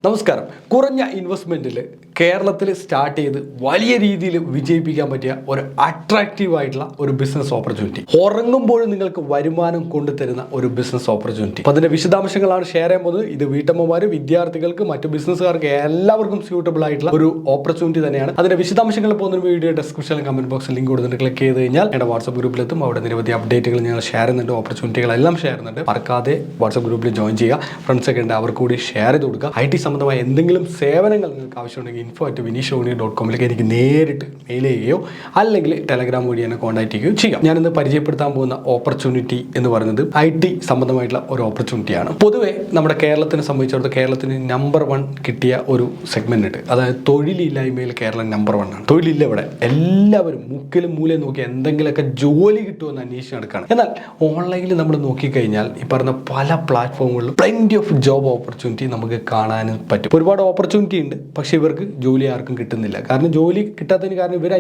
നമസ്കാരം. കുറഞ്ഞ ഇൻവെസ്റ്റ്മെൻറ്റിൽ കേരളത്തിൽ സ്റ്റാർട്ട് ചെയ്ത് വലിയ രീതിയിൽ വിജയിപ്പിക്കാൻ പറ്റിയ ഒരു അട്രാക്റ്റീവ് ആയിട്ടുള്ള ഒരു ബിസിനസ് ഓപ്പർച്യൂണിറ്റി, ഉറങ്ങുമ്പോഴും നിങ്ങൾക്ക് വരുമാനം കൊണ്ടുതരുന്ന ഒരു ബിസിനസ് ഓപ്പർച്യൂണിറ്റി. അപ്പോൾ അതിൻ്റെ വിശദാംശങ്ങളാണ് ഷെയർ ചെയ്യാൻ പോകുന്നത്. ഇത് വീട്ടമ്മമാർ, വിദ്യാർത്ഥികൾക്ക്, മറ്റു ബിസിനസ്സുകാർക്ക് എല്ലാവർക്കും സ്യൂട്ടബിൾ ആയിട്ടുള്ള ഒരു ഓപ്പർച്യൂണിറ്റി തന്നെയാണ്. അതിൻ്റെ വിശദാംശങ്ങൾ പോകുന്ന വീഡിയോ ഡിസ്ക്രിപ്ഷനിലും കമന്റ് ബോക്സിൽ ലിങ്ക് കൊടുത്തിട്ട് ക്ലിക്ക് ചെയ്ത് കഴിഞ്ഞാൽ എൻ്റെ വാട്സ്ആപ്പ് ഗ്രൂപ്പിലെത്തും. അവിടെ നിരവധി അപ്ഡേറ്റുകൾ ഞങ്ങൾ ഷെയർ ചെയ്യുന്നുണ്ട്, ഓപ്പർച്യൂണിറ്റികളെല്ലാം ഷെയർ ചെയ്യുന്നുണ്ട്. മറക്കാതെ വാട്സ്ആപ്പ് ഗ്രൂപ്പിൽ ജോയിൻ ചെയ്യുക. ഫ്രണ്ട്സൊക്കെ ഉണ്ട്, അവർക്ക് കൂടി ഷെയർ ചെയ്ത് കൊടുക്കുക. IT സംബന്ധമായ എന്തെങ്കിലും സേവനങ്ങൾ നിങ്ങൾക്ക് ആവശ്യമുണ്ടെങ്കിൽ info@vinishoni.com എനിക്ക് നേരിട്ട് മെയിൽ ചെയ്യുകയോ അല്ലെങ്കിൽ ടെലഗ്രാം വഴി എന്നെ കോൺടാക്ട് ചെയ്യുകയോ ചെയ്യാം. ഞാനിന്ന് പരിചയപ്പെടുത്താൻ പോകുന്ന ഓപ്പർച്യൂണിറ്റി എന്ന് പറയുന്നത് IT സംബന്ധമായിട്ടുള്ള ഒരു ഓപ്പർച്യൂണിറ്റിയാണ്. പൊതുവെ നമ്മുടെ കേരളത്തിനെ സംബന്ധിച്ചിടത്തോളം കേരളത്തിന് നമ്പർ 1 കിട്ടിയ ഒരു സെഗ്മെന്റ് ഉണ്ട്. അതായത് തൊഴിലില്ലായ്മയിൽ കേരളം നമ്പർ 1 ആണ്. തൊഴിലില്ല ഇവിടെ. എല്ലാവരും മുക്കിലും മൂലയും നോക്കി എന്തെങ്കിലുമൊക്കെ ജോലി കിട്ടുമെന്ന് അന്വേഷിച്ച് നടക്കുകയാണ്. എന്നാൽ ഓൺലൈനിൽ നമ്മൾ നോക്കിക്കഴിഞ്ഞാൽ ഈ പറഞ്ഞ പല പ്ലാറ്റ്ഫോമുകളിലും പ്ലെന്റി ഓഫ് ജോബ് ഓപ്പർച്യൂണിറ്റി നമുക്ക് കാണാനും പറ്റും. ഒരുപാട് ഓപ്പർച്യൂണിറ്റി ഉണ്ട്, പക്ഷേ ഇവർക്ക് ജോലി ആർക്കും കിട്ടുന്നില്ല. കാരണം ജോലി കിട്ടാത്തതിന് കാരണം ഇവർ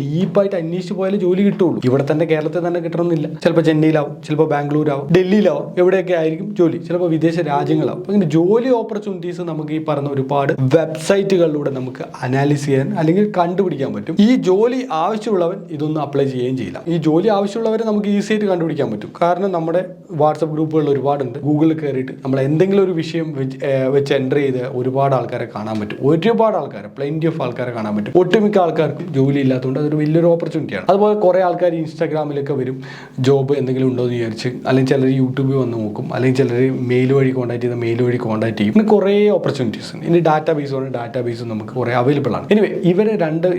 ഡീപ്പായിട്ട് അന്വേഷിച്ച് പോയാലേ ജോലി കിട്ടുള്ളൂ. ഇവിടെ തന്നെ കേരളത്തിൽ തന്നെ കിട്ടണമെന്നില്ല. ചിലപ്പോൾ ചെന്നൈയിലാവും, ചിലപ്പോൾ ബാംഗ്ലൂരാവും, ഡൽഹിയിലാവും, എവിടെയൊക്കെ ആയിരിക്കും ജോലി. ചിലപ്പോൾ വിദേശ രാജ്യങ്ങളാവും. അങ്ങനെ ജോലി ഓപ്പർച്യൂണിറ്റീസ് നമുക്ക് ഈ പറഞ്ഞ ഒരുപാട് വെബ്സൈറ്റുകളിലൂടെ നമുക്ക് അനാലിസ് ചെയ്യാൻ അല്ലെങ്കിൽ കണ്ടുപിടിക്കാൻ പറ്റും. ഈ ജോലി ആവശ്യമുള്ളവൻ ഇതൊന്നും അപ്ലൈ ചെയ്യുകയും ചെയ്യില്ല. ഈ ജോലി ആവശ്യമുള്ളവരെ നമുക്ക് ഈസി ആയിട്ട് കണ്ടുപിടിക്കാൻ പറ്റും. കാരണം നമ്മുടെ വാട്സപ്പ് ഗ്രൂപ്പുകളിൽ ഒരുപാടുണ്ട്. ഗൂഗിളിൽ കയറിയിട്ട് നമ്മൾ എന്തെങ്കിലും ഒരു വിഷയം വെച്ച് എൻ്റർ ചെയ്ത് ഒരുപാട് ആൾക്കാരെ കാണാൻ പറ്റും. ഒരുപാട് ആൾക്കാരെ, പ്ലെന്റി ഓഫ് ആൾക്കാരെ കാണാൻ പറ്റും. ഒട്ടുമിക്ക ആൾക്കാർക്കും ജോലി ഇല്ലാത്തതുകൊണ്ട് അതൊരു വലിയൊരു ഓപ്പർച്യൂണിറ്റിയാണ്. അതുപോലെ കുറേ ആൾക്കാർ ഇൻസ്റ്റാഗ്രാമിലൊക്കെ വരും, ജോബ് എന്തെങ്കിലും ഉണ്ടോ എന്ന് വിചാരിച്ച്. അല്ലെങ്കിൽ ചിലർ യൂട്യൂബിൽ വന്ന് നോക്കും, അല്ലെങ്കിൽ ചിലർ മെയിൽ വഴി കോൺടാക്ട് ചെയ്ത് മെയിൽ വഴി കോൺടാക്ട് ചെയ്യും. ഇങ്ങനെ കുറേ ഓപ്പർച്യൂണിറ്റീസ് ഉണ്ട്. ഇനി ഡാറ്റാബേസും നമുക്ക് കുറേ അവൈലബിൾ ആണ്. എനിവേ, ഇവരെ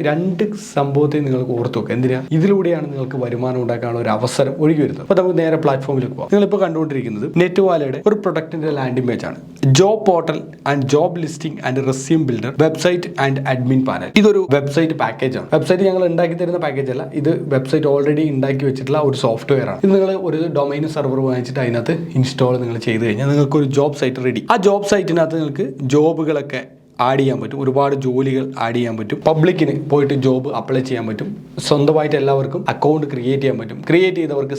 രണ്ട് സംഭവത്തെ നിങ്ങൾക്ക് ഓർത്ത് വെക്കുക. എന്തിനാ? ഇതിലൂടെയാണ് നിങ്ങൾക്ക് വരുമാനം ഉണ്ടാക്കാനുള്ള ഒരു അവസരം ഒഴുകി വരുന്നത്. അപ്പോൾ നമുക്ക് നേരെ പ്ലാറ്റ്ഫോമിലേക്ക് പോകാം. നിങ്ങളിപ്പോൾ കണ്ടുകൊണ്ടിരിക്കുന്നത് നെറ്റ്വാലയുടെ ഒരു പ്രൊഡക്റ്റിന്റെ ലാൻഡിംഗ് പേജ് ആണ്. Job portal and job listing and resume builder, website and admin panel. ഇതൊരു വെബ്സൈറ്റ് പാക്കേജ് ആണ്. വെബ്സൈറ്റ് ഞങ്ങൾ ഉണ്ടാക്കി തരുന്ന പാക്കേജ് അല്ല. ഇത് വെബ്സൈറ്റ് ഓൾറെഡി ഉണ്ടാക്കി വെച്ചിട്ടുള്ള ഒരു സോഫ്റ്റ്വെയർ ആണ്. ഇത് നിങ്ങൾ ഒരു ഡൊമൈൻ സെർവർ വാങ്ങിച്ചിട്ട് അതിനകത്ത് ഇൻസ്റ്റാൾ നിങ്ങൾ ചെയ്ത് കഴിഞ്ഞാൽ നിങ്ങൾക്ക് ഒരു ജോബ് സൈറ്റ് റെഡി. ആ ജോബ് സൈറ്റിനകത്ത് നിങ്ങൾക്ക് ജോബുകളൊക്കെ ആഡ് ചെയ്യാൻ പറ്റും. ഒരുപാട് ജോലികൾ ആഡ് ചെയ്യാൻ പറ്റും. പബ്ലിക്കിന് പോയിട്ട് ജോബ് അപ്ലൈ ചെയ്യാൻ പറ്റും. സ്വന്തമായിട്ട് എല്ലാവർക്കും അക്കൗണ്ട് ക്രിയേറ്റ് ചെയ്യാൻ പറ്റും. ക്രിയേറ്റ് ചെയ്തവർക്ക്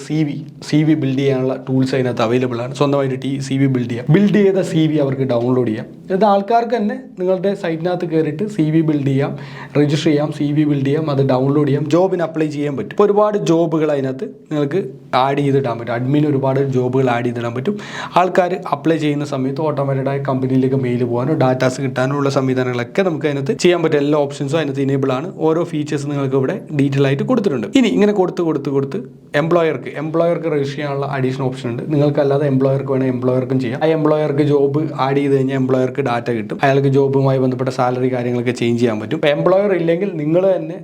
CV ബിൽഡ് ചെയ്യാനുള്ള ടൂൾസ് അതിനകത്ത് അവൈലബിൾ ആണ്. സ്വന്തമായിട്ട് CV ബിൽഡ് ചെയ്ത CV അവർക്ക് ഡൗൺലോഡ് ചെയ്യാം. ഇത് ആൾക്കാർക്ക് തന്നെ നിങ്ങളുടെ സൈറ്റിനകത്ത് കയറിയിട്ട് CV ബിൽഡ് ചെയ്യാം, രജിസ്റ്റർ ചെയ്യാം, CV ബിൽഡ് ചെയ്യാം, അത് ഡൗൺലോഡ് ചെയ്യാം, ജോബിന് അപ്ലൈ ചെയ്യാൻ പറ്റും. ഇപ്പോൾ ഒരുപാട് ജോബുകൾ അതിനകത്ത് നിങ്ങൾക്ക് ആഡ് ചെയ്തിടാൻ പറ്റും. അഡ്മിന് ഒരുപാട് ജോബുകൾ ആഡ് ചെയ്തിടാൻ പറ്റും. ആൾക്കാർ അപ്ലൈ ചെയ്യുന്ന സമയത്ത് ഓട്ടോമാറ്റിക്കായി കമ്പനിയിലേക്ക് മെയിൽ പോകാനോ ഡാറ്റാസ് കിട്ടാനോ സംവിധാനങ്ങളൊക്കെ നമുക്ക് അതിനകത്ത് ചെയ്യാൻ പറ്റും. എല്ലാ ഓപ്ഷൻസും അതിനകത്ത് ഇനേബിൾ ആണ്. ഓരോ ഫീച്ചേഴ്സ് നിങ്ങൾക്ക് ഇവിടെ ഡീറ്റെയിൽ ആയിട്ട് കൊടുത്തിട്ടുണ്ട്. ഇനി ഇങ്ങനെ കൊടുത്ത് എംപ്ലോയർക്ക് രജിസ്റ്റർ ചെയ്യാനുള്ള അഡീഷണൽ ഓപ്ഷൻ ഉണ്ട്. നിങ്ങൾക്കല്ലാതെ എംപ്ലോയർക്ക് വേണമെങ്കിൽ എംപ്ലോയർക്കും ചെയ്യാം. ആ എംപ്ലോയർക്ക് ജോബ് ആഡ് ചെയ്ത് കഴിഞ്ഞാൽ എംപ്ലോയർക്ക് ഡാറ്റ കിട്ടും. അയാൾക്ക് ജോബുമായി ബന്ധപ്പെട്ട സാലറി കാര്യങ്ങളൊക്കെ ചേഞ്ച് ചെയ്യാൻ പറ്റും. ഇപ്പോൾ എംപ്ലോയർ ഇല്ലെങ്കിൽ നിങ്ങൾ തന്നെ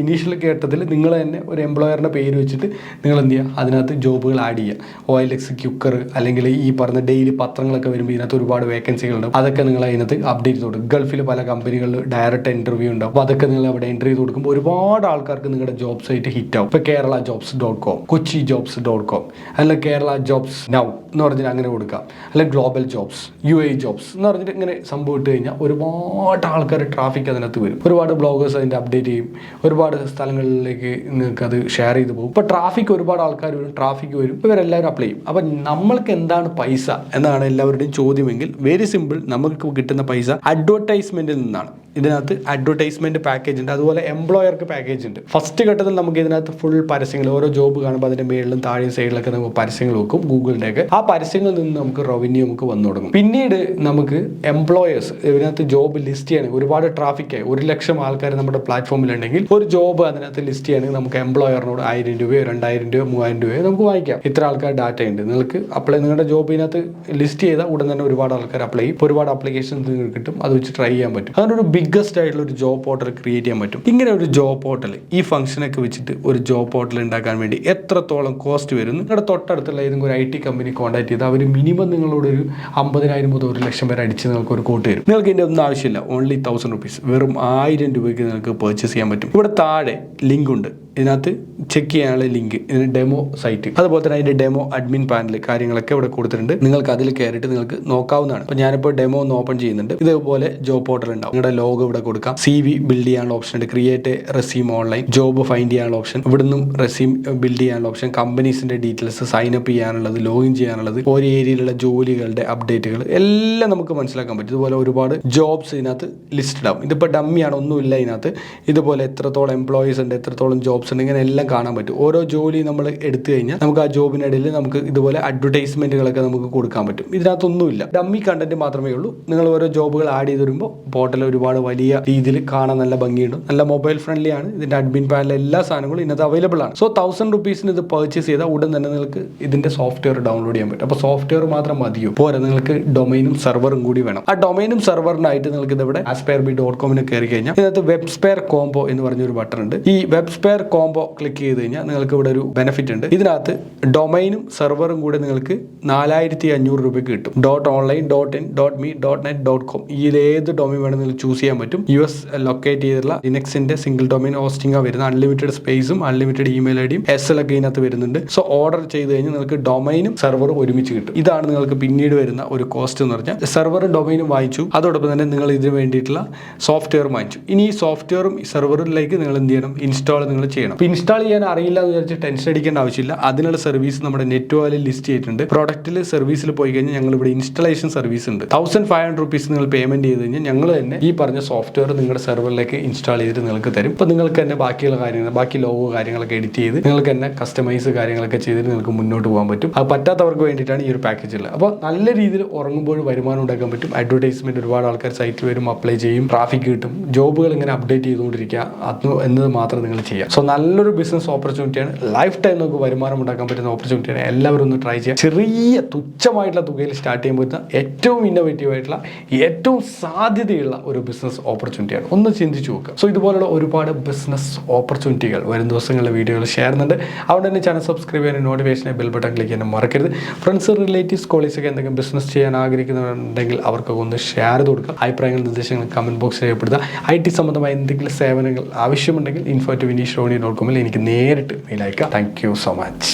ഇനീഷ്യൽ ഘട്ടത്തിൽ നിങ്ങൾ തന്നെ ഒരു എംപ്ലോയറിന്റെ പേര് വെച്ചിട്ട് നിങ്ങൾ എന്ത് ചെയ്യുക, അതിനകത്ത് ജോബുകൾ ആഡ് ചെയ്യുക. OLX, ക്യുക്കർ, അല്ലെങ്കിൽ ഈ പറഞ്ഞ ഡെയിലി പത്രങ്ങളൊക്കെ വരുമ്പോൾ ഇതിനകത്ത് ഒരുപാട് വേക്കൻസികളുണ്ട്. അതൊക്കെ നിങ്ങൾ അതിനകത്ത് അപ്ഡേറ്റ് ചെയ്ത് കൊടുക്കും. ഗൾഫിൽ പല കമ്പനികളിൽ ഡയറക്റ്റ് ഇന്റർവ്യൂ ഉണ്ടാവും. അപ്പോൾ അതൊക്കെ നിങ്ങൾ അവിടെ എൻ്റർ ചെയ്ത് കൊടുക്കുമ്പോൾ ഒരുപാട് ആൾക്കാർക്ക് നിങ്ങളുടെ ജോബ് സൈറ്റ് ഹിറ്റ് ആവും. ഇപ്പോൾ KeralaJobs.com, KochiJobs.com, അല്ലെങ്കിൽ കേരള ജോബ്സ് നൗ എന്ന് പറഞ്ഞിട്ട് അങ്ങനെ കൊടുക്കാം. അല്ലെങ്കിൽ ഗ്ലോബൽ ജോബ്സ്, UAE ജോബ്സ് എന്ന് പറഞ്ഞിട്ട് ഇങ്ങനെ സംഭവം ഇട്ട് കഴിഞ്ഞാൽ ഒരുപാട് ആൾക്കാർ ട്രാഫിക് അതിനകത്ത് വരും. ഒരുപാട് ബ്ലോഗേഴ്സ് അതിൻ്റെ അപ്ഡേറ്റ് ചെയ്യും. ഒരുപാട് സ്ഥലങ്ങളിലേക്ക് നിങ്ങൾക്ക് അത് ഷെയർ ചെയ്ത് പോകും. ഇപ്പോൾ ഒരുപാട് ആൾക്കാർ വരും, ട്രാഫിക് വരും, ഇവരെല്ലാവരും അപ്ലൈ ചെയ്യും. അപ്പം നമ്മൾക്ക് എന്താണ് പൈസ എന്നാണ് എല്ലാവരുടെയും ചോദ്യമെങ്കിൽ വെരി സിമ്പിൾ. നമുക്ക് കിട്ടുന്ന പൈസ അഡ്വർടൈസ്മെന്റിൽ നിന്നാണ്. ഇതിനകത്ത് അഡ്വർടൈസ്മെന്റ് പാക്കേജ് ഉണ്ട്, അതുപോലെ എംപ്ലോയർക്ക് പാക്കേജ് ഉണ്ട്. ഫസ്റ്റ് ഘട്ടത്തിൽ നമുക്ക് ഇതിനകത്ത് ഫുൾ പരസ്യങ്ങൾ, ഓരോ ജോബ് കാണുമ്പോൾ അതിന്റെ മേളിലും താഴെയും സൈഡിലൊക്കെ നമുക്ക് പരസ്യങ്ങൾ വെക്കും. ഗൂഗിളിൻ്റെയൊക്കെ ആ പരസ്യങ്ങളിൽ നിന്ന് നമുക്ക് റവന്യൂ നമുക്ക് വന്നു തുടങ്ങും. പിന്നീട് നമുക്ക് എംപ്ലോയേഴ്സ് ഇതിനകത്ത് ജോബ് ലിസ്റ്റ് ചെയ്യണമെങ്കിൽ ഒരുപാട് ട്രാഫിക്കായി 1,00,000 ആൾക്കാർ നമ്മുടെ പ്ലാറ്റ്ഫോമിലുണ്ടെങ്കിൽ ഒരു ജോബ് അതിനകത്ത് ലിസ്റ്റ് ചെയ്യണമെങ്കിൽ നമുക്ക് എംപ്ലോയറിനോട് 1,000 രൂപയോ 2,000 രൂപയോ 3,000 രൂപയോ നമുക്ക് വാങ്ങിക്കാം. ഇത്ര ആൾക്കാർ ഡാറ്റ ഉണ്ട്. നിങ്ങൾക്ക് അപ്ലൈ, നിങ്ങളുടെ ജോബിനകത്ത് ലിസ്റ്റ് ചെയ്താൽ ഉടൻ തന്നെ ഒരുപാട് ആൾക്കാർ അപ്ലൈ ചെയ്യും. ഒരുപാട് ആപ്ലിക്കേഷൻസ് നിങ്ങൾക്ക് കിട്ടും. അത് വെച്ച് ട്രൈ ചെയ്യാൻ പറ്റും. അങ്ങനെ ഒരു ബിഗ്ഗസ്റ്റ് ആയിട്ടുള്ള ഒരു ജോബ് പോർട്ടൽ ക്രിയേറ്റ് ചെയ്യാൻ പറ്റും. ഇങ്ങനെ ഒരു ജോബ് പോർട്ടൽ, ഈ ഫംഗ്ഷനൊക്കെ വെച്ചിട്ട് ഒരു ജോബ് പോർട്ടൽ ഉണ്ടാക്കാൻ വേണ്ടി എത്രത്തോളം കോസ്റ്റ് വരും? നിങ്ങളുടെ തൊട്ടടുത്തുള്ള ഏതെങ്കിലും ഒരു IT കമ്പനി കോൺടാക്ട് ചെയ്ത് അവർ മിനിമം നിങ്ങളോട് ഒരു 50,000 മുതൽ 1,00,000 വരെ അടിച്ച് നിങ്ങൾക്ക് ഒരു കോട്ട് തരും. നിങ്ങൾക്ക് ഇതിൻ്റെ ഒന്നും ആവശ്യമില്ല. ഓൺലി 1,000 റുപ്പീസ്, വെറും 1000 രൂപയ്ക്ക് നിങ്ങൾക്ക് പർച്ചേസ് ചെയ്യാൻ പറ്റും. ഇവിടെ താഴെ ലിങ്ക് ഉണ്ട്. ഇതിനകത്ത് ചെക്ക് ചെയ്യാനുള്ള ലിങ്ക്, ഇതിന് ഡെമോ സൈറ്റ്, അതുപോലെ തന്നെ അതിൻ്റെ ഡെമോ അഡ്മിൻ പാനൽ കാര്യങ്ങളൊക്കെ ഇവിടെ കൊടുത്തിട്ടുണ്ട്. നിങ്ങൾക്ക് അതിൽ കയറിയിട്ട് നിങ്ങൾക്ക് നോക്കാവുന്നതാണ്. അപ്പോൾ ഞാനിപ്പോൾ ഡെമോ ഒന്ന് ഓപ്പൺ ചെയ്യുന്നുണ്ട്. ഇതേപോലെ ജോബ് പോർട്ടൽ ഉണ്ടാവും. നിങ്ങളുടെ ലോഗോ ഇവിടെ കൊടുക്കാം. CV ബിൽഡ് ചെയ്യാനുള്ള ഓപ്ഷൻ ഉണ്ട്. Create resume online, job find ചെയ്യാനുള്ള ഓപ്ഷൻ, ഇവിടുന്നും റെസ്യൂം ബിൽഡ് ചെയ്യാനുള്ള ഓപ്ഷൻ, കമ്പനീസിന്റെ ഡീറ്റെയിൽസ്, സൈൻ അപ്പ് ചെയ്യാനുള്ളത്, ലോഗിൻ ചെയ്യാനുള്ളത്, ഓരോ ഏരിയയിലുള്ള ജോലികളുടെ അപ്ഡേറ്റുകൾ എല്ലാം നമുക്ക് മനസ്സിലാക്കാൻ പറ്റും. ഇതുപോലെ ഒരുപാട് ജോബ്സ് ഇതിനകത്ത് ലിസ്റ്റഡ് ആവും. ഇതിപ്പോൾ ഡമ്മിയാണ്, ഒന്നുമില്ല ഇതിനകത്ത്. ഇതുപോലെ എത്രത്തോളം എംപ്ലോയീസ് ഉണ്ട്, എത്രത്തോളം ജോബ്സ് ഉണ്ട്, ഇങ്ങനെ എല്ലാം കാണാൻ പറ്റും. ഓരോ ജോലി നമ്മൾ എടുത്തു കഴിഞ്ഞാൽ നമുക്ക് ആ ജോബിനിടയിൽ നമുക്ക് ഇതുപോലെ അഡ്വർടൈസ്മെന്റുകളൊക്കെ നമുക്ക് കൊടുക്കാൻ പറ്റും. ഇതിനകത്തൊന്നുമില്ല, ഡമ്മി കണ്ടന്റ് മാത്രമേ ഉള്ളൂ. നിങ്ങൾ ഓരോ ജോബുകൾ ആഡ് ചെയ്ത് വരുമ്പോൾ പോർട്ടൽ ഒരുപാട് വലിയ രീതിയിൽ കാണാൻ നല്ല ഭംഗിയുണ്ട്, നല്ല മൊബൈൽ ഫ്രണ്ട്ലി ആണ്. ഇതിന്റെ അഡ്മിൻ പാനൽ എല്ലാ സാധനങ്ങളും ഇതിനകത്ത് അവൈലബിൾ ആണ്. സോ 1000 rupees ഇത് പർച്ചേസ് ചെയ്താൽ ഉടൻ തന്നെ നിങ്ങൾക്ക് ഇതിന്റെ സോഫ്റ്റ്വെയർ ഡൗൺലോഡ് ചെയ്യാൻ പറ്റും. അപ്പോൾ സോഫ്റ്റ്വെയർ മാത്രം മതിയോ? പോരാ, നിങ്ങൾക്ക് ഡൊമൈനും സെർവറും കൂടി വേണം. ആ ഡൊമൈനും സെർവറിനായിട്ട് നിങ്ങൾക്ക് ഇതിവിടെ asperby.com കയറി കഴിഞ്ഞാൽ ഇതിനകത്ത് വെബ് സ്പെയർ കോംബോ എന്ന് പറഞ്ഞൊരു ബട്ടൺ ഉണ്ട്. ഈ വെബ് സ്പെയർ കോംബോ ക്ലിക്ക് ചെയ്ത് കഴിഞ്ഞാൽ നിങ്ങൾക്ക് ഇവിടെ ഒരു ബെനിഫിറ്റ് ഉണ്ട്. ഇതിനകത്ത് ഡൊമൈനും സെർവറും കൂടി നിങ്ങൾക്ക് 4500 രൂപയ്ക്ക് കിട്ടും. .online, .in, .me, .net, .com ഇതിലേത് ഡൊമൈൻ വേണം നിങ്ങൾ ചൂസ് ചെയ്യാൻ പറ്റും. US ലൊക്കേറ്റ് ചെയ്തിട്ടുള്ള ലിനക്സിന്റെ സിംഗിൾ ഡൊമൈൻ ഹോസ്റ്റിംഗ് വരുന്ന അൺലിമിറ്റഡ് സ്പേസും അൺലിമിറ്റഡ് ഇമെയിൽ ഐഡിയും SL ഒക്കെ ഇതിനകത്ത് വരുന്നുണ്ട്. സോ ഓർഡർ ചെയ്ത് കഴിഞ്ഞാൽ നിങ്ങൾക്ക് ഡൊമൈനും സെർവറും ഒരുമിച്ച് കിട്ടും. ഇതാണ് നിങ്ങൾക്ക് പിന്നീട് വരുന്ന ഒരു കോസ്റ്റ് എന്ന് പറഞ്ഞാൽ. സെർവറും ഡൊമൈനും വാങ്ങിച്ചു, അതോടൊപ്പം തന്നെ നിങ്ങൾ ഇതിന് വേണ്ടിയിട്ടുള്ള സോഫ്റ്റ്വെയർ വാങ്ങിച്ചു. ഇനി ഈ സോഫ്റ്റ്വെയറും സെർവറിലേക്ക് നിങ്ങൾ എന്ത് ചെയ്യണം? ഇൻസ്റ്റാൾ നിങ്ങൾ ചെയ്യണം. അപ്പോൾ ഇൻസ്റ്റാൾ ചെയ്യാൻ അറിയില്ല എന്ന് വിചാരിച്ച് ടെൻഷൻ അടിക്കേണ്ട ആവശ്യമില്ല. അതിനുള്ള സർവീസ് നമ്മുടെ നെറ്റ് വാലിൽ ലിസ്റ്റ് ചെയ്തിട്ടുണ്ട്. പ്രോഡക്റ്റിൽ സർവീസിൽ പോയി കഴിഞ്ഞാൽ ഞങ്ങൾ ഇവിടെ ഇൻസ്റ്റാളേഷൻ സർവീസ് ഉണ്ട്. 1500 rupees നിങ്ങൾ പേയ്മെന്റ് ചെയ്ത് കഴിഞ്ഞാൽ ഞങ്ങൾ തന്നെ ഈ പറഞ്ഞ സോഫ്റ്റ്വെയർ നിങ്ങളുടെ സെർവറിലേക്ക് ഇൻസ്റ്റാൾ ചെയ്തിട്ട് നിങ്ങൾക്ക് തരും. ഇപ്പോൾ നിങ്ങൾക്ക് തന്നെ ബാക്കിയുള്ള കാര്യങ്ങൾ, ബാക്കി ലോഗോ കാര്യങ്ങളൊക്കെ എഡിറ്റ് ചെയ്ത് നിങ്ങൾക്ക് തന്നെ കസ്റ്റമൈസ് കാര്യങ്ങളൊക്കെ ചെയ്തിട്ട് നിങ്ങൾക്ക് മുന്നോട്ട് പോകാൻ പറ്റും. അത് പറ്റാത്തവർക്ക് വേണ്ടിയിട്ടാണ് ഈ ഒരു പാക്കേജ് ഉള്ളത്. അപ്പോൾ നല്ല രീതിയിൽ ഉറങ്ങുമ്പോൾ വരുമാനം ഉണ്ടാക്കാൻ പറ്റും. അഡ്വർടൈസ്മെന്റ് ഒരുപാട് ആൾക്കാർ സൈറ്റിൽ വരും, അപ്ലൈ ചെയ്യും, ട്രാഫിക് കിട്ടും. ജോബുകൾ ഇങ്ങനെ അപ്ഡേറ്റ് ചെയ്തുകൊണ്ടിരിക്കുക, അത് എന്നത് മാത്രം നിങ്ങൾ ചെയ്യുക. സോ നല്ലൊരു ബിസിനസ് ഓപ്പർച്യൂണിറ്റിയാണ്. ലൈഫ് ടൈം നമുക്ക് വരുമാനം ഉണ്ടാക്കാൻ പറ്റുന്ന ഓപ്പർച്യൂണിറ്റിയാണ്. എല്ലാവരും ഒന്ന് ട്രൈ ചെയ്യുക. ചെറിയ തുച്ഛമായിട്ടുള്ള തുകയിൽ സ്റ്റാർട്ട് ചെയ്യാൻ പറ്റുന്ന ഏറ്റവും ഇന്നോവേറ്റീവ് ആയിട്ടുള്ള ഏറ്റവും സാധ്യതയുള്ള ഒരു ബിസിനസ് ഓപ്പർച്യൂണിറ്റിയാണ്. ഒന്ന് ചിന്തിച്ചു നോക്കുക. സോ ഇതുപോലുള്ള ഒരുപാട് ബിസിനസ് ഓപ്പർച്യൂണിറ്റികൾ വരും ദിവസങ്ങളിലെ വീഡിയോകൾ ഷെയർ ചെയ്യുന്നുണ്ട്. അതുകൊണ്ട് തന്നെ ചാനൽ സബ്സ്ക്രൈബ് ചെയ്യാനും നോട്ടിഫിക്കേഷൻ ബെൽ ബട്ടൺ ക്ലിക്ക് ചെയ്യാനും മറക്കരുത്. ഫ്രണ്ട്സ്, റിലേറ്റീവ്സ്, കോളീഗ്സൊക്കെ എന്തെങ്കിലും ബിസിനസ് ചെയ്യാൻ ആഗ്രഹിക്കുന്നുണ്ടെങ്കിൽ അവർക്കൊക്കെ ഒന്ന് ഷെയർ ചെയ്ത് കൊടുക്കുക. അഭിപ്രായങ്ങൾ, നിർദ്ദേശങ്ങൾ കമന്റ് ബോക്സിൽ രേഖപ്പെടുത്തുക. IT സംബന്ധമായ എന്തെങ്കിലും സേവനങ്ങൾ ആവശ്യമുണ്ടെങ്കിൽ info@vinishrohini.com എനിക്ക് നേരിട്ട് മെയിൽ അയക്കുക. Thank you so much.